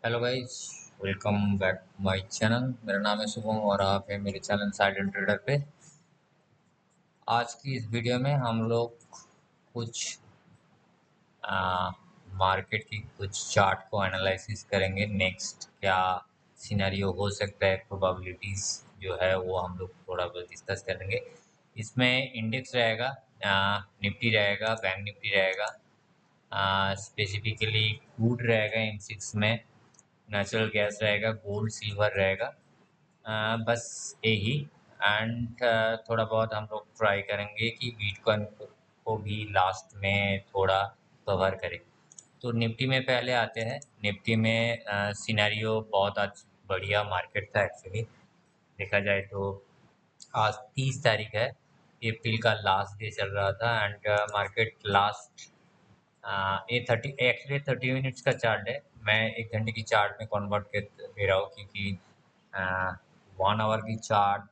Hello guys, welcome back to my channel. मेरा नाम है शुभम और आप है मेरे चैनल साइलेंट ट्रेडर पे। आज की इस वीडियो में हम लोग कुछ मार्केट की कुछ चार्ट को एनालिसिस करेंगे। नेक्स्ट क्या सिनेरियो हो सकता है, प्रोबेबिलिटीज जो है वो हम लोग थोड़ा बहुत डिस्कस करेंगे। इसमें इंडेक्स रहेगा, निफ्टी रहेगा, बैंक निफ्टी रहेगा, स्पेसिफिकली क्रूड रहेगा इन सिक्स में, नेचुरल गैस रहेगा, गोल्ड सिल्वर रहेगा। बस यही। एंड थोड़ा बहुत हम लोग ट्राई करेंगे कि बिटकॉइन को भी लास्ट में थोड़ा कवर करें। तो निफ्टी में पहले आते हैं। निफ्टी में सिनेरियो बहुत आज बढ़िया मार्केट था एक्चुअली, देखा जाए तो। आज 30 तारीख है, अप्रैल का लास्ट डे चल रहा था एंड मार्केट लास्ट ये 30 मिनट्स का चार्ट है। मैं 1 घंटे की चार्ट में कन्वर्ट कर दे रहा हूँ क्योंकि 1 आवर की चार्ट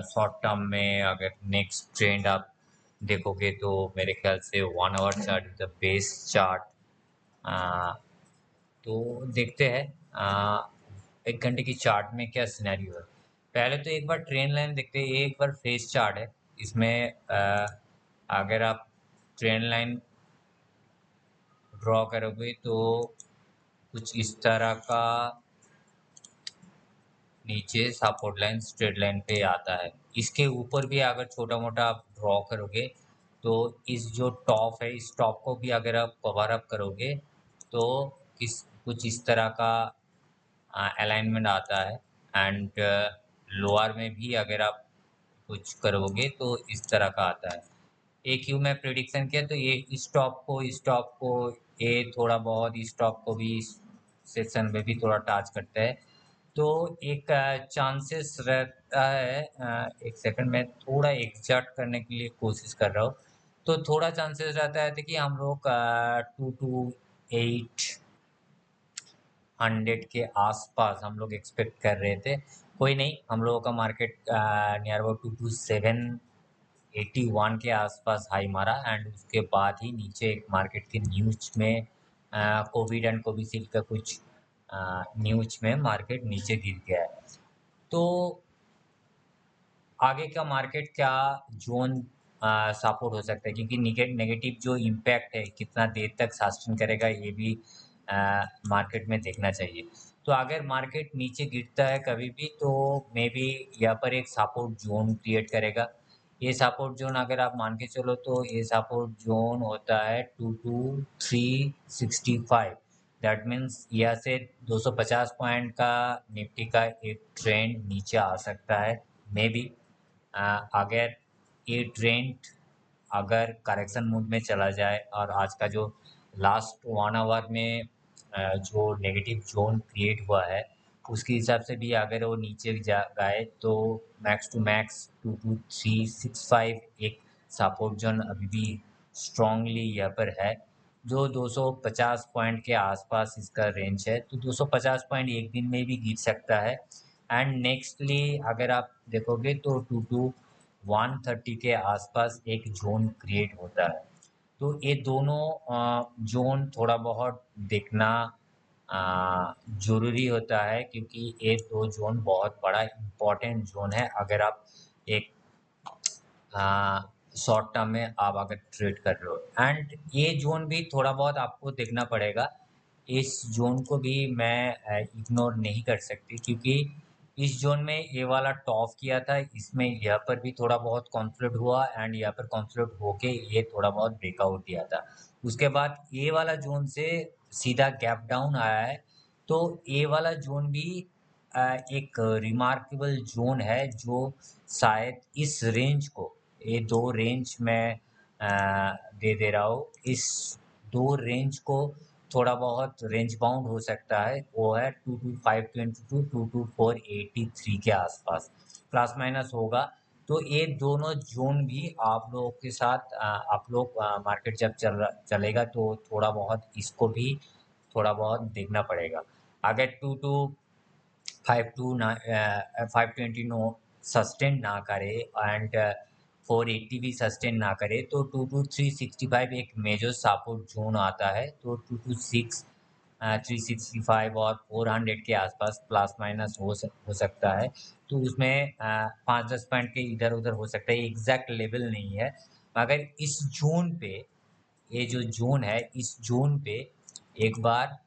शॉर्ट टर्म में अगर नेक्स्ट ट्रेंड आप देखोगे तो मेरे ख्याल से 1 our chart is the best chart. तो देखते हैं 1 घंटे की चार्ट में क्या सिनेरियो है। पहले तो एक बार ट्रेन लाइन देखते हैं, ये एक बार फेस चार्ट है। इसमें अगर आप ट्रेन लाइन ड्रॉ करोगे तो कुछ इस तरह का नीचे सपोर्ट लाइन स्ट्रेट लाइन पे आता है। इसके ऊपर भी अगर छोटा मोटा आप ड्रॉ करोगे तो इस जो टॉप है, इस टॉप को भी अगर आप कवर अप करोगे तो इस कुछ इस तरह का अलाइनमेंट आता है। एंड लोअर में भी अगर आप कुछ करोगे तो इस तरह का आता है। एक क्यू में प्रिडिक्शन किया तो ये इस टॉप को ये थोड़ा बहुत इस टॉप को भी इस सेक्शन में भी थोड़ा टच करता है। तो एक चांसेस रहता है, एक सेकंड में थोड़ा एग्जैक्ट करने के लिए कोशिश कर रहा हूँ। तो थोड़ा चांसेस रहता है कि हम लोग 2 to 800 के आसपास हम लोग एक्सपेक्ट कर रहे थे। कोई नहीं, हम लोगों का मार्केट नियर अबाउट 2 to 781 के आसपास हाई मारा एंड उसके बाद ही नीचे एक मार्केट की न्यूज में कोविड एंड कोविशील्ड का कुछ न्यूज में मार्केट नीचे गिर गया है। तो आगे का मार्केट क्या जोन सपोर्ट हो सकता है, क्योंकि नेगेटिव जो इम्पैक्ट है कितना देर तक सस्टेन करेगा ये भी मार्केट में देखना चाहिए। तो अगर मार्केट नीचे गिरता है कभी भी तो मे बी यहाँ पर एक सपोर्ट जोन क्रिएट करेगा। ये सपोर्ट जोन अगर आप मान के चलो तो ये सपोर्ट जोन होता है 22365। दैट मीन्स यहाँ से 250 पॉइंट का निफ्टी का एक ट्रेंड नीचे आ सकता है मे बी। अगर ये ट्रेंड अगर करेक्शन मोड में चला जाए और आज का जो लास्ट 1 आवर में जो नेगेटिव जोन क्रिएट हुआ है उसके हिसाब से भी अगर वो नीचे जा गए तो मैक्स टू मैक्स 22365 एक सपोर्ट जोन अभी भी स्ट्रांगली यहाँ पर है, जो 250 पॉइंट के आसपास इसका रेंज है। तो 250 पॉइंट एक दिन में भी गिर सकता है। एंड नेक्स्टली अगर आप देखोगे तो 130 के आसपास एक जोन क्रिएट होता है। तो ये दोनों जोन थोड़ा बहुत देखना जरूरी होता है, क्योंकि ये दो जोन बहुत बड़ा इम्पोर्टेंट जोन है अगर आप एक शॉर्ट टर्म में आप अगर ट्रेड कर रहे हो। एंड ये जोन भी थोड़ा बहुत आपको देखना पड़ेगा। इस जोन को भी मैं इग्नोर नहीं कर सकती, क्योंकि इस जोन में ये वाला टॉप किया था, इसमें यहाँ पर भी थोड़ा बहुत कॉन्फ्लिक्ट हुआ एंड यहाँ पर कॉन्फ्लिक्ट होके ये थोड़ा बहुत ब्रेकआउट दिया था। उसके बाद ये वाला जोन से सीधा गैप डाउन आया है। तो ये वाला जोन भी एक रिमार्केबल जोन है जो शायद इस रेंज को, ये दो रेंज में दे रहा हूँ, इस दो रेंज को थोड़ा बहुत रेंज बाउंड हो सकता है। वो है 22522 के आसपास प्लस माइनस होगा। तो ये दोनों जोन भी आप लोगों के साथ आप लोग मार्केट जब चलेगा तो थोड़ा बहुत इसको भी थोड़ा बहुत देखना पड़ेगा। अगर 520 नो सस्टेन ना करे एंड 480 भी सस्टेन ना करे तो 22365 एक मेजर सपोर्ट जोन आता है। तो 226 365 और 400 के आसपास प्लस माइनस हो सकता है। तो उसमें 5-10 पॉइंट के इधर उधर हो सकता है, एग्जैक्ट लेवल नहीं है। मगर इस जोन पे, ये जो जोन है, इस जोन पे एक बार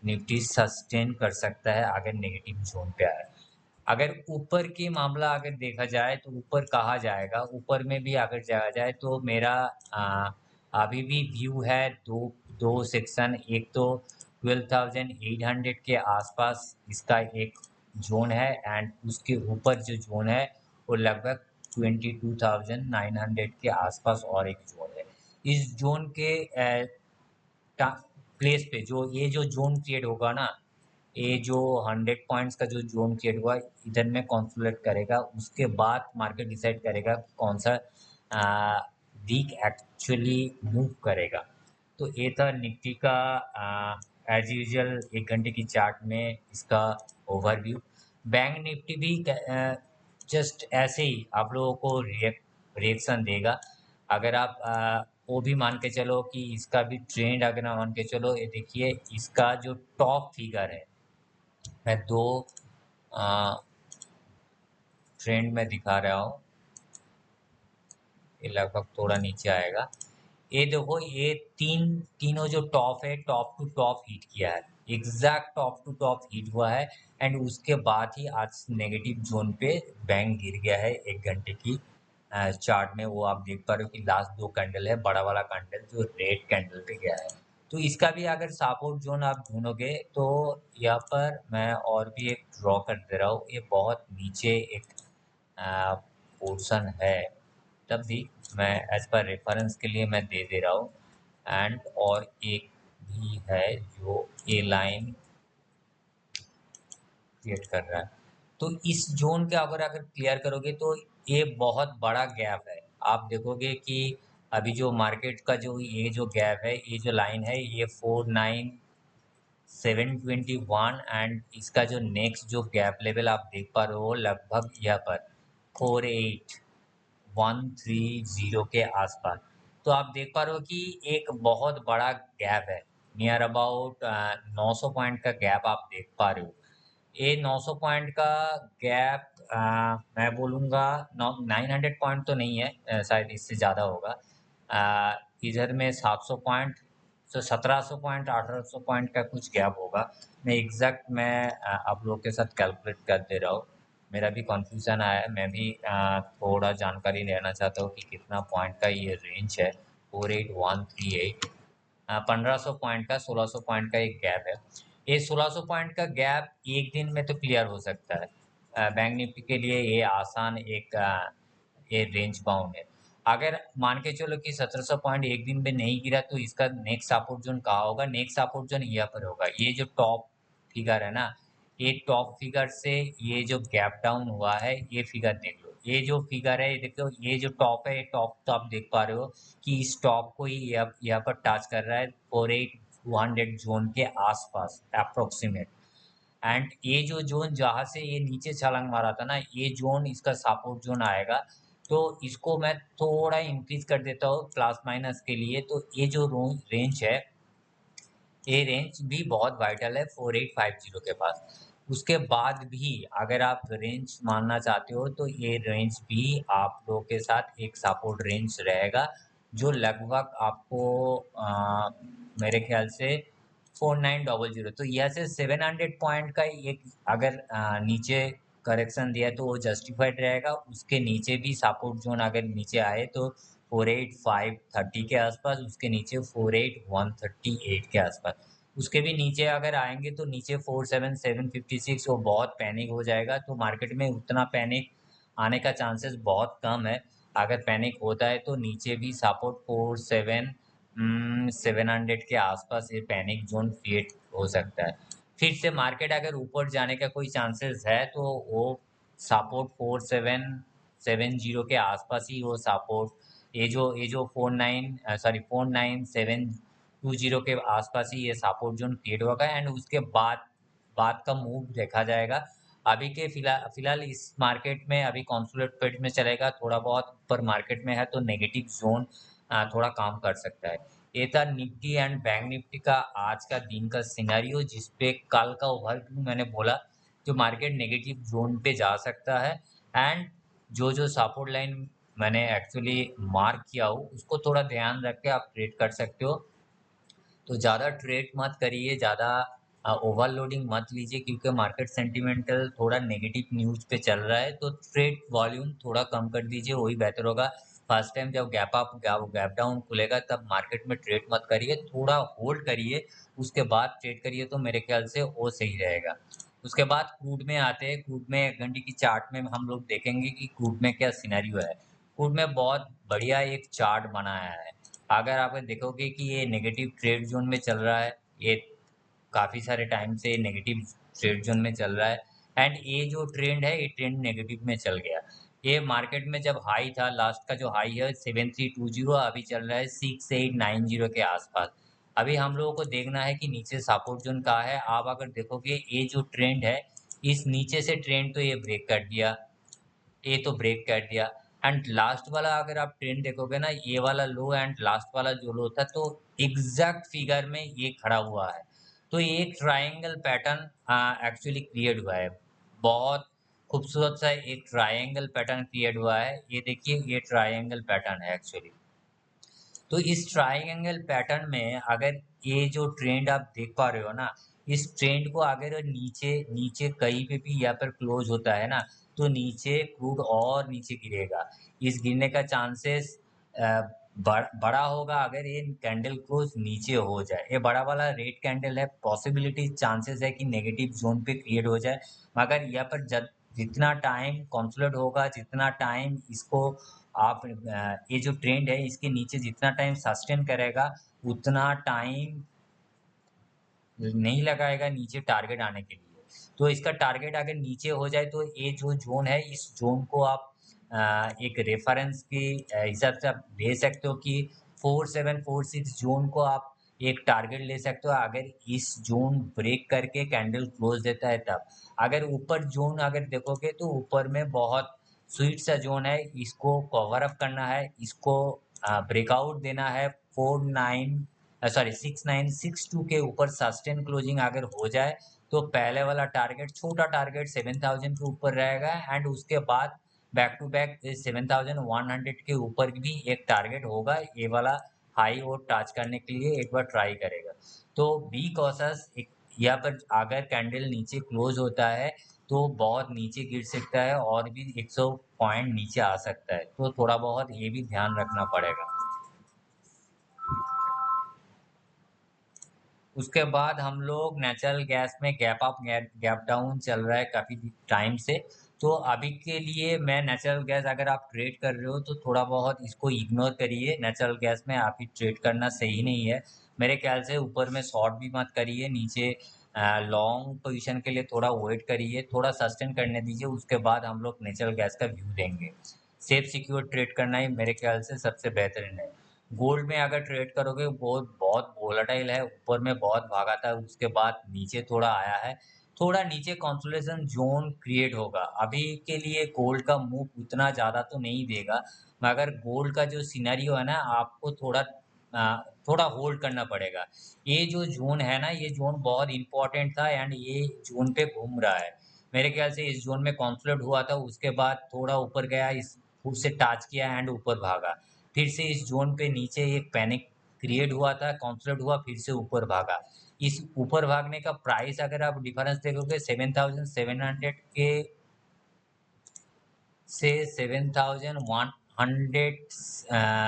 निफ्टी सस्टेन कर सकता है अगर नेगेटिव जोन पे आए। अगर ऊपर की मामला अगर देखा जाए तो ऊपर कहा जाएगा, ऊपर में भी अगर जाया जाए तो मेरा आ, अभी भी व्यू है दो दो सेक्शन। एक तो 12,800 के आसपास इसका एक जोन है, एंड उसके ऊपर जो जोन है वो लगभग 22,900 के आसपास और एक जोन है। इस जोन के प्लेस पे जो ये जो जोन क्रिएट होगा ना, ये जो 100 पॉइंट्स का जो जोन क्रिएट हुआ, इधर में कॉन्सोलेट करेगा। उसके बाद मार्केट डिसाइड करेगा कौन सा वीक एक्चुअली मूव करेगा। तो ये था निफ्टी का एज यूजुअल 1 घंटे की चार्ट में इसका ओवरव्यू। बैंक निफ्टी भी जस्ट ऐसे ही आप लोगों को रिएक्शन देगा। अगर आप वो भी मान के चलो कि इसका भी ट्रेंड अगर आप मान के चलो, ये देखिए इसका जो टॉप फिगर है, मैं दो ट्रेंड में दिखा रहा हूँ। ये लगभग थोड़ा नीचे आएगा। ये देखो, ये तीनों जो टॉप है, टॉप टू टॉप हिट किया है, exact top to top hit हुआ है। एंड उसके बाद ही आज नेगेटिव जोन पे बैंक गिर गया है 1 घंटे की चार्ट में। वो आप देख पा रहे हो कि लास्ट दो कैंडल है, बड़ा वाला कैंडल जो रेड कैंडल पे गया है। तो इसका भी अगर सपोर्ट जोन आप ढूंढोगे तो यहाँ पर मैं और भी एक ड्रॉ कर दे रहा हूँ। ये बहुत नीचे एक पोर्शन है, तब भी मैं एज पर रेफरेंस के लिए मैं दे दे रहा हूँ। एंड और एक भी है जो ए लाइन क्रिएट कर रहा है। तो इस जोन के अगर अगर क्लियर करोगे तो ये बहुत बड़ा गैप है। आप देखोगे कि अभी जो मार्केट का जो ये जो गैप है, ये जो लाइन है, ये 49,721, एंड इसका जो नेक्स्ट जो गैप लेवल आप देख पा रहे हो लगभग यहाँ पर 48,130 के आसपास। तो आप देख पा रहे हो कि एक बहुत बड़ा गैप है, नियर अबाउट 900 पॉइंट का गैप आप देख पा रहे हो। ये 900 पॉइंट का गैप मैं बोलूँगा 900 पॉइंट तो नहीं है, शायद इससे ज़्यादा होगा। इधर में 700 पॉइंट, तो 1700 पॉइंट 1800 पॉइंट का कुछ गैप होगा। मैं एग्जैक्ट मैं आप लोगों के साथ कैलकुलेट कर दे रहा हूँ। मेरा भी कंफ्यूजन आया है, मैं भी थोड़ा जानकारी लेना चाहता हूँ कि कितना पॉइंट का ये रेंज है। 48138, 1500 पॉइंट का 1600 पॉइंट का एक गैप है। ये 1600 पॉइंट का गैप एक दिन में तो क्लियर हो सकता है। बैंक निफ्टी के लिए ये आसान एक ये रेंज बाउंड है। अगर मान के चलो कि 1700 पॉइंट एक दिन में नहीं गिरा तो इसका नेक्स्ट सपोर्ट जोन कहाँ होगा? नेक्स्ट सपोर्ट जोन यहाँ पर होगा। ये जो टॉप फिगर है ना, ये टॉप फिगर से ये जो गैप डाउन हुआ है, ये फिगर देख लो। ये जो फिगर है, ये देखो, ये जो टॉप है, ये टॉप तो आप देख पा रहे हो कि इस टॉप को ही यहाँ पर टच कर रहा है 48,200 जोन के आसपास अप्रोक्सीमेट। एंड ये जो जोन जहाँ से ये नीचे छलांग मारा था ना, ये जोन इसका सपोर्ट जोन आएगा। तो इसको मैं थोड़ा इंक्रीज कर देता हूँ प्लस माइनस के लिए। तो ये जो रेंज है, ये रेंज भी बहुत वाइटल है 4850 के पास। उसके बाद भी अगर आप रेंज मानना चाहते हो तो ये रेंज भी आप लोगों के साथ एक सपोर्ट रेंज रहेगा, जो लगभग आपको मेरे ख्याल से 4900। तो यहाँ से 700 पॉइंट का एक अगर नीचे करेक्शन दिया तो वो जस्टिफाइड रहेगा। उसके नीचे भी सपोर्ट जोन अगर नीचे आए तो 48,530 के आसपास, उसके नीचे 48,138 के आसपास। उसके भी नीचे अगर आएंगे तो नीचे 47,756, वो बहुत पैनिक हो जाएगा। तो मार्केट में उतना पैनिक आने का चांसेस बहुत कम है। अगर पैनिक होता है तो नीचे भी सपोर्ट 700 के आसपास ये पैनिक जोन क्रिएट हो सकता है। फिर से मार्केट अगर ऊपर जाने का कोई चांसेस है तो वो सपोर्ट 4770 के आसपास ही वो सपोर्ट, ये जो 49,720 के आसपास ही ये सपोर्ट जोन क्रिएट होगा। एंड उसके बाद बाद का मूव देखा जाएगा। अभी के फिलहाल फिलहाल इस मार्केट में अभी कॉन्सोलेट फेज में चलेगा। थोड़ा बहुत ऊपर मार्केट में है तो नेगेटिव जोन थोड़ा काम कर सकता है। ये था निफ्टी एंड बैंक निफ्टी का आज का दिन का सिनेरियो, जिसपे कल का ओवरव्यू मैंने बोला जो मार्केट नेगेटिव जोन पे जा सकता है। एंड जो जो सपोर्ट लाइन मैंने एक्चुअली मार्क किया हो उसको थोड़ा ध्यान रख के आप ट्रेड कर सकते हो। तो ज़्यादा ट्रेड मत करिए, ज़्यादा ओवरलोडिंग मत लीजिए, क्योंकि मार्केट सेंटिमेंटल थोड़ा नेगेटिव न्यूज़ पे चल रहा है। तो ट्रेड वॉल्यूम थोड़ा कम कर दीजिए, वही बेहतर होगा। फर्स्ट टाइम जब गैप अप गैप डाउन खुलेगा तब मार्केट में ट्रेड मत करिए, थोड़ा होल्ड करिए, उसके बाद ट्रेड करिए, तो मेरे ख्याल से वो सही रहेगा। उसके बाद क्रूड में आते हैं। क्रूड में 1 घंटे की चार्ट में हम लोग देखेंगे कि क्रूड में क्या सिनेरियो है। क्रूड में बहुत बढ़िया एक चार्ट बनाया है। अगर आप देखोगे कि ये नेगेटिव ट्रेड जोन में चल रहा है, ये काफ़ी सारे टाइम से नेगेटिव ट्रेड जोन में चल रहा है। एंड ये जो ट्रेंड है ये ट्रेंड नेगेटिव में चल गया। ये मार्केट में जब हाई था, लास्ट का जो हाई है 7320, अभी चल रहा है 6890 के आसपास। अभी हम लोगों को देखना है कि नीचे सपोर्ट जोन कहाँ है। आप अगर देखोगे ये जो ट्रेंड है, इस नीचे से ट्रेंड तो ये ब्रेक कर दिया, ये तो ब्रेक कर दिया। एंड लास्ट वाला अगर आप ट्रेंड देखोगे ना, ये वाला लो एंड लास्ट वाला जो लो था, तो एग्जैक्ट फिगर में ये खड़ा हुआ है। तो ये एक ट्रायंगल पैटर्न एक्चुअली क्रिएट हुआ है। बहुत खूबसूरत सा एक ट्रायंगल पैटर्न क्रिएट हुआ है। ये देखिए, ये ट्रायंगल पैटर्न है एक्चुअली। तो इस ट्रायंगल पैटर्न में अगर ये जो ट्रेंड आप देख पा रहे हो ना, इस ट्रेंड को अगर नीचे नीचे कहीं पे भी यहाँ पर क्लोज होता है ना, तो नीचे क्रूड और नीचे गिरेगा। इस गिरने का चांसेस बड़ा होगा अगर ये कैंडल क्लोज नीचे हो जाए। ये बड़ा वाला रेड कैंडल है, पॉसिबिलिटी चांसेस है कि नेगेटिव जोन पे क्रिएट हो जाए। मगर यहाँ पर जब जितना टाइम कॉन्सोलिडेट होगा, जितना टाइम इसको आप ये जो ट्रेंड है इसके नीचे जितना टाइम सस्टेन करेगा, उतना टाइम नहीं लगाएगा नीचे टारगेट आने के लिए। तो इसका टारगेट अगर नीचे हो जाए तो ये जो जोन है, इस जोन को आप एक रेफरेंस के हिसाब से आप ले सकते हो कि 4746 जोन को आप एक टारगेट ले सकते हो। अगर इस जोन ब्रेक करके कैंडल क्लोज देता है तब। अगर ऊपर जोन अगर देखोगे तो ऊपर में बहुत स्वीट सा जोन है, इसको कवर अप करना है, इसको ब्रेकआउट देना है। 6962 के ऊपर सस्टेन क्लोजिंग अगर हो जाए तो पहले वाला टारगेट, छोटा टारगेट 7000 के ऊपर रहेगा। एंड उसके बाद बैक टू बैक 7100 के ऊपर भी एक टारगेट होगा। ये वाला हाई और टच करने के लिए एक बार ट्राई करेगा। तो बी कॉशस। यहाँ पर अगर कैंडल नीचे क्लोज होता है तो बहुत नीचे गिर सकता है और भी 100 पॉइंट नीचे आ सकता है, तो थोड़ा बहुत ये भी ध्यान रखना पड़ेगा। उसके बाद हम लोग नेचुरल गैस में गैप अप गैप डाउन चल रहा है काफ़ी टाइम से। तो अभी के लिए मैं नेचुरल गैस, अगर आप ट्रेड कर रहे हो तो थोड़ा बहुत इसको इग्नोर करिए। नेचुरल गैस में आप ही ट्रेड करना सही नहीं है मेरे ख्याल से। ऊपर में शॉर्ट भी मत करिए, नीचे लॉन्ग पोजीशन के लिए थोड़ा वेट करिए, थोड़ा सस्टेन करने दीजिए, उसके बाद हम लोग नेचुरल गैस का व्यू देंगे। सेफ सिक्योर ट्रेड करना ही मेरे ख्याल से सबसे बेहतरीन है। गोल्ड में अगर ट्रेड करोगे, बहुत बहुत वोलेटाइल है, ऊपर में बहुत भागा था, उसके बाद नीचे थोड़ा आया है। थोड़ा नीचे कंसोलिडेशन जोन क्रिएट होगा। अभी के लिए गोल्ड का मूव उतना ज़्यादा तो नहीं देगा, मगर गोल्ड का जो सिनेरियो है ना, आपको थोड़ा होल्ड करना पड़ेगा। ये जो जोन है ना, ये जोन बहुत इंपॉर्टेंट था एंड ये जोन पे घूम रहा है। मेरे ख्याल से इस जोन में कॉन्सोलिडेट हुआ था, उसके बाद थोड़ा ऊपर गया, इस फुट से टच किया एंड ऊपर भागा। फिर से इस जोन पे नीचे एक पैनिक क्रिएट हुआ था, कॉन्सोलिडेट हुआ, फिर से ऊपर भागा। इस ऊपर भागने का प्राइस अगर आप डिफरेंस देखोगे 7700 के से 7100,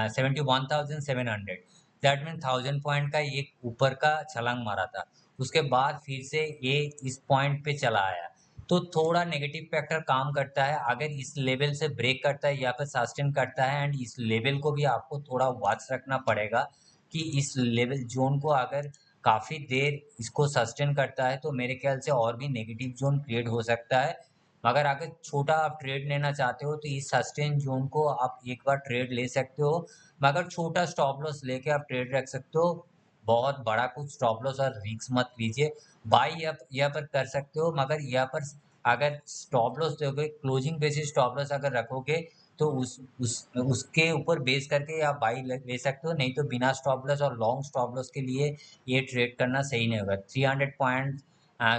71,700, दैट मीन 1000 पॉइंट का एक ऊपर का छलांग मारा था। उसके बाद फिर से ये इस पॉइंट पे चला आया। तो थोड़ा नेगेटिव फैक्टर काम करता है। अगर इस लेवल से ब्रेक करता है या फिर सस्टेन करता है, एंड इस लेवल को भी आपको थोड़ा वॉच रखना पड़ेगा कि इस लेवल जोन को अगर काफ़ी देर इसको सस्टेन करता है तो मेरे ख्याल से और भी नेगेटिव जोन क्रिएट हो सकता है। मगर अगर छोटा आप ट्रेड लेना चाहते हो तो इस सस्टेन जोन को आप एक बार ट्रेड ले सकते हो, मगर छोटा स्टॉप लॉस लेके आप ट्रेड रख सकते हो। बहुत बड़ा कुछ स्टॉप लॉस और रिस्क मत लीजिए। बाई यहाँ पर कर सकते हो, मगर यहाँ पर अगर स्टॉप लॉस दोगे, क्लोजिंग बेसिस स्टॉप लॉस अगर रखोगे तो उसके ऊपर बेस करके आप बाई ले सकते हो, नहीं तो बिना स्टॉप लॉस और लॉन्ग स्टॉप लॉस के लिए ये ट्रेड करना सही नहीं होगा। 300 पॉइंट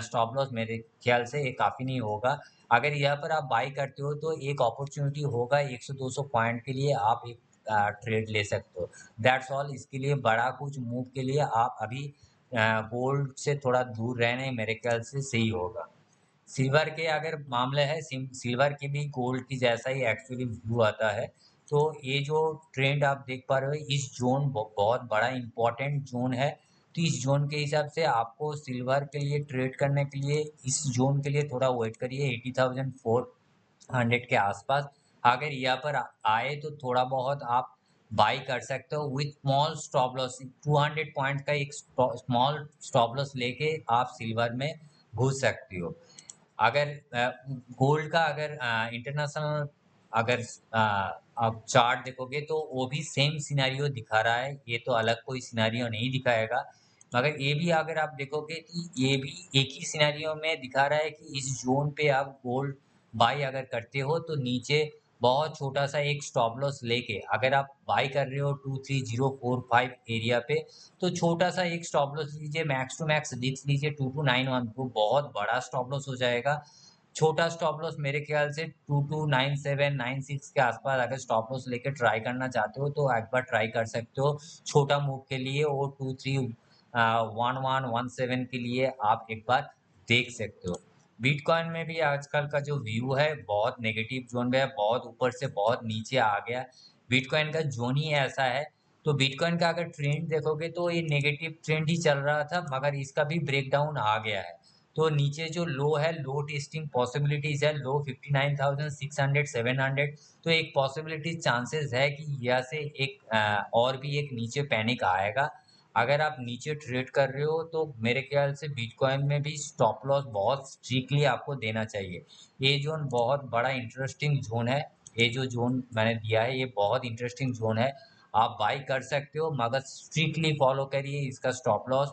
स्टॉप लॉस मेरे ख्याल से ये काफ़ी नहीं होगा। अगर यहाँ पर आप बाई करते हो तो एक अपॉर्चुनिटी होगा 100-200 पॉइंट के लिए आप एक ट्रेड ले सकते हो। That's all. इसके लिए बड़ा कुछ मूव के लिए आप अभी गोल्ड से थोड़ा दूर रहना मेरे ख्याल से सही होगा। सिल्वर के अगर मामले है, सिल्वर के भी गोल्ड की जैसा ही एक्चुअली व्यू आता है। तो ये जो ट्रेंड आप देख पा रहे हो, इस जोन बहुत बड़ा इंपॉर्टेंट जोन है। तो इस जोन के हिसाब से आपको सिल्वर के लिए ट्रेड करने के लिए इस जोन के लिए थोड़ा वेट करिए 80,400 के आसपास। अगर यहाँ पर आए तो थोड़ा बहुत आप बाई कर सकते हो with small stop loss. 200 point का एक स्मॉल स्टॉप लॉस लेके आप सिल्वर में घुस सकते हो। अगर गोल्ड का अगर इंटरनेशनल अगर आप चार्ट देखोगे तो वो भी सेम सिनेरियो दिखा रहा है। ये तो अलग कोई सिनेरियो नहीं दिखाएगा, मगर ये भी अगर आप देखोगे कि ये भी एक ही सिनेरियो में दिखा रहा है कि इस जोन पे आप गोल्ड बाई अगर करते हो तो नीचे बहुत छोटा सा एक स्टॉप लॉस लेके अगर आप बाई कर रहे हो 23045 एरिया पे, तो छोटा सा एक स्टॉप लॉस लीजिए, मैक्स टू मैक्स रिस्क लीजिए 2291। वो बहुत बड़ा स्टॉप लॉस हो जाएगा। छोटा स्टॉप लॉस मेरे ख्याल से 229796 के आसपास अगर स्टॉप लॉस लेके ट्राई करना चाहते हो तो एक बार ट्राई कर सकते हो। छोटा मूव के लिए और 231117 के लिए आप एक बार देख सकते हो। बिटकॉइन में भी आजकल का जो व्यू है बहुत नेगेटिव जोन में है, बहुत ऊपर से बहुत नीचे आ गया। बिटकॉइन का जोन ही ऐसा है। तो बिटकॉइन का अगर ट्रेंड देखोगे तो ये नेगेटिव ट्रेंड ही चल रहा था, मगर इसका भी ब्रेकडाउन आ गया है। तो नीचे जो लो है, लो टेस्टिंग पॉसिबिलिटीज है, लो 59,600 700। तो एक पॉसिबिलिटी चांसेस है कि यहाँ से एक और भी एक नीचे पैनिक आएगा। अगर आप नीचे ट्रेड कर रहे हो तो मेरे ख्याल से बिटकॉइन में भी स्टॉप लॉस बहुत स्ट्रिक्टली आपको देना चाहिए। ये जोन बहुत बड़ा इंटरेस्टिंग जोन है। ये जो जोन मैंने दिया है ये बहुत इंटरेस्टिंग जोन है। आप बाई कर सकते हो, मगर स्ट्रिक्टली फॉलो करिए इसका स्टॉप लॉस।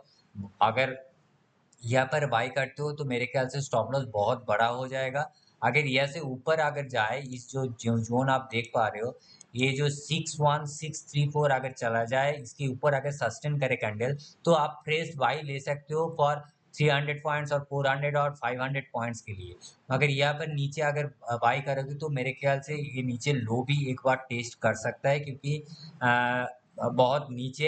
अगर यहाँ पर बाई करते हो तो मेरे ख्याल से स्टॉप लॉस बहुत बड़ा हो जाएगा। अगर यहाँ से ऊपर अगर जाए, इस जो जोन आप देख पा रहे हो, ये जो 61634 अगर चला जाए, इसके ऊपर अगर सस्टेन करे कैंडल, तो आप फ्रेश बाई ले सकते हो फॉर 300 पॉइंट्स और 400 और 500 पॉइंट्स के लिए। मगर यहाँ पर नीचे अगर बाई करोगे तो मेरे ख्याल से ये नीचे लो भी एक बार टेस्ट कर सकता है, क्योंकि बहुत नीचे